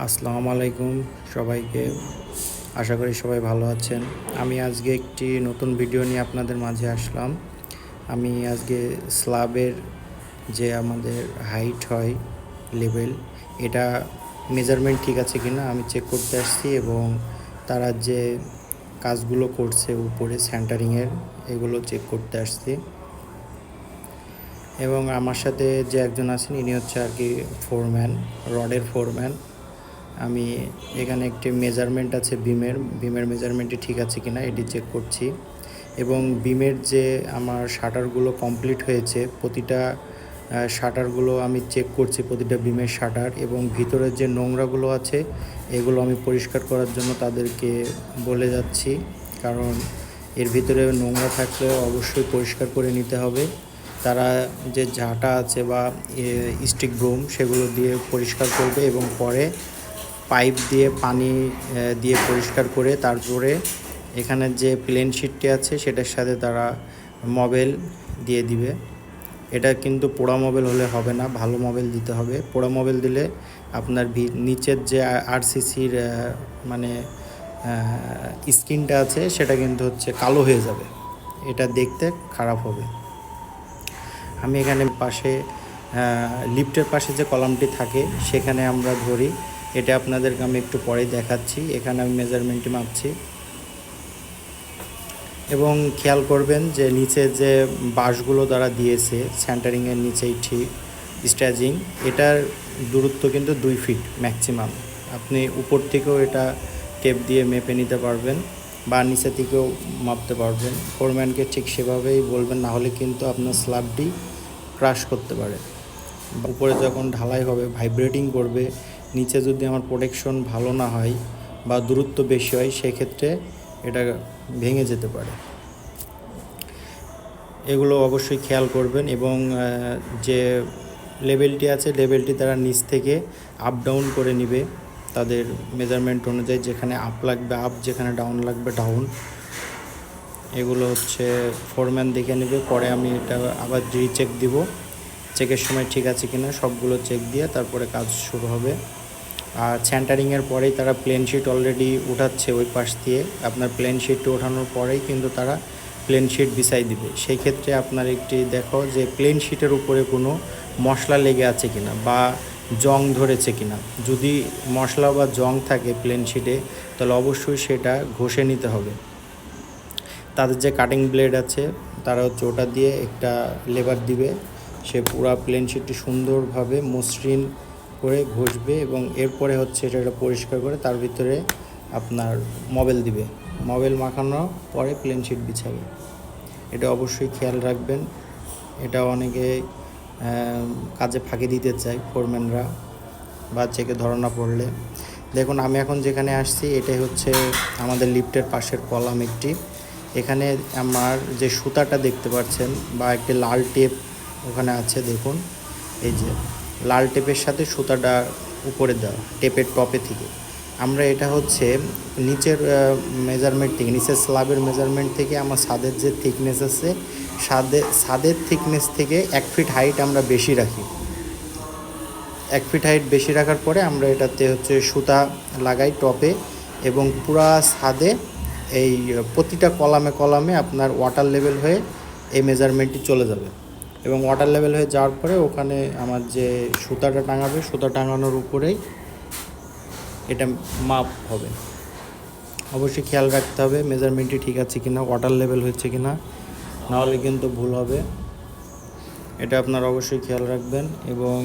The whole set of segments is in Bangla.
আসসালামু আলাইকুম সবাইকে। আশা করি সবাই ভালো আছেন। আমি আজকে একটি নতুন ভিডিও নিয়ে আপনাদের মাঝে আসলাম। আমি আজকে স্ল্যাবের যে আমাদের হাইট হয় লেভেল, এটা মেজারমেন্ট ঠিক আছে কিনা আমি চেক করতে আসছি, এবং তারা যে কাজগুলো করছে উপরে সেন্টারিংয়ের, এগুলো চেক করতে আসছি। এবং আমার সাথে যে একজন আছেন ইনি হচ্ছে আর কি ফোরম্যান, রডের ফোরম্যান। আমি এখানে একটি মেজারমেন্ট আছে বিমের মেজারমেন্টটি ঠিক আছে কিনা এটি চেক করছি, এবং বিমের যে আমার শাটারগুলো কমপ্লিট হয়েছে প্রতিটা শাটারগুলো আমি চেক করছি, প্রতিটা বিমের শাটার, এবং ভিতরের যে নোংরাগুলো আছে এগুলো আমি পরিষ্কার করার জন্য তাদেরকে বলে যাচ্ছি, কারণ এর ভিতরে নোংরা থাকলে অবশ্যই পরিষ্কার করে নিতে হবে। তারা যে ঝাঁটা আছে বা স্টিক ব্রুম সেগুলো দিয়ে পরিষ্কার করবে, এবং পরে পাইপ দিয়ে পানি দিয়ে পরিষ্কার করে তারপরে এখানে যে প্লেন শিটটি আছে সেটার সাথে তারা মবেল দিয়ে দিবে। এটা কিন্তু পোড়া মবেল হলে হবে না, ভালো মবেল দিতে হবে। পোড়া মবেল দিলে আপনার নিচের যে আরসিসির মানে স্কিনটা আছে সেটা কিন্তু হচ্ছে কালো হয়ে যাবে, এটা দেখতে খারাপ হবে। আমি এখানে পাশে লিফটের পাশে যে কলামটি থাকে সেখানে আমরা ধরি, এটা আপনাদেরকে আমি একটু পরেই দেখাচ্ছি। এখানে আমি মেজারমেন্টটি মাপছি, এবং খেয়াল করবেন যে নিচে যে বাঁশগুলো দ্বারা দিয়েছে সেন্টারিংয়ের নিচেই ঠিক স্ট্যাজিং, এটার দূরত্ব কিন্তু 2 ফিট ম্যাক্সিমাম। আপনি উপর থেকেও এটা টেপ দিয়ে মেপে নিতে পারবেন বা নিচে থেকেও মাপতে পারবেন। ফোরম্যানকে ঠিক সেভাবেই বলবেন, না হলে কিন্তু আপনার স্ল্যাবটি ক্রাশ করতে পারে। উপরে যখন ঢালাই হবে ভাইব্রেটিং করবে, নিচে যদি আমার প্রোটেকশন ভালো না হয় বা দূরত্ব বেশি হয় সেক্ষেত্রে এটা ভেঙে যেতে পারে। এগুলো অবশ্যই খেয়াল করবেন, এবং যে লেভেলটি আছে লেভেলটি তারা নিচ থেকে আপ ডাউন করে নেবে তাদের মেজারমেন্ট অনুযায়ী, যেখানে আপ লাগবে আপ, যেখানে ডাউন লাগবে ডাউন। এগুলো হচ্ছে ফোরম্যান দেখে নেবে, পরে আমি এটা আবার রিচেক দিব। চেকের সময় ঠিক আছে কিনা সবগুলো চেক দিয়ে তারপরে কাজ শুরু হবে। আর সেন্টারিংয়ের পরেই তারা প্লেন শিট অলরেডি উঠাচ্ছে ওই পাশ দিয়ে। আপনার প্লেন শিটটি ওঠানোর পরেই কিন্তু তারা প্লেন শিট বিছাই দিবে। সেই ক্ষেত্রে আপনার একটি দেখো যে প্লেন শিটের উপরে কোনো মশলা লেগে আছে কিনা বা জং ধরেছে কিনা। যদি মশলা বা জং থাকে প্লেন শিটে তাহলে অবশ্যই সেটা ঘষে নিতে হবে। তাদের যে কাটিং ব্লেড আছে তারা হচ্ছে ওটা দিয়ে একটা লেবার দিবে, সে পুরো প্লেন শিটটি সুন্দরভাবে মসৃণ করে ঘষবে, এবং এরপরে হচ্ছে এটা পরিষ্কার করে তার ভিতরে আপনার মবেল দিবে। মবেল মাখানোর পরে প্লেন শিট বিছাবে। এটা অবশ্যই খেয়াল রাখবেন। এটা অনেকে কাজে ফাঁকি দিতে চায় ফোরম্যানরা বা চেকে ধরা না পড়লে। দেখুন আমি এখন যেখানে আসছি এটাই হচ্ছে আমাদের লিফটের পাশের কলাম একটি। এখানে আমার যে সুতাটা দেখতে পাচ্ছেন বা একটি লাল টেপ ওখানে আছে, দেখুন এই যে লাল টেপের সাথে সুতাটা উপরে দেওয়া টেপের টপে থেকে। আমরা এটা হচ্ছে নিচের মেজারমেন্ট থেকে, নিচের স্ল্যাবের মেজারমেন্ট থেকে আমার ছাদের যে থিকনেস আছে ছাদের থিকনেস থেকে 1 ফিট হাইট আমরা বেশি রাখি। 1 ফিট হাইট বেশি রাখার পরে আমরা এটাতে হচ্ছে সুতা লাগাই টপে, এবং পুরা ছাদে এই প্রতিটা কলামে আপনার ওয়াটার লেভেল হয়ে এই মেজারমেন্টটি চলে যাবে, এবং ওয়াটার লেভেল হয়ে যাওয়ার পরে ওখানে আমার যে সুতাটা টাঙাবে সুতা টাঙানোর উপরেই এটা মাপ হবে। অবশ্যই খেয়াল রাখতে হবে মেজারমেন্টটি ঠিক আছে কিনা, ওয়াটার লেভেল হচ্ছে কিনা, নাহলে কিন্তু ভুল হবে। এটা আপনারা অবশ্যই খেয়াল রাখবেন। এবং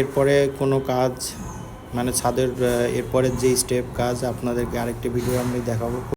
এরপরে কোনো কাজ মানে ছাদের এরপরের যে স্টেপ কাজ আপনাদেরকে আরেকটি ভিডিও আমি দেখাবো।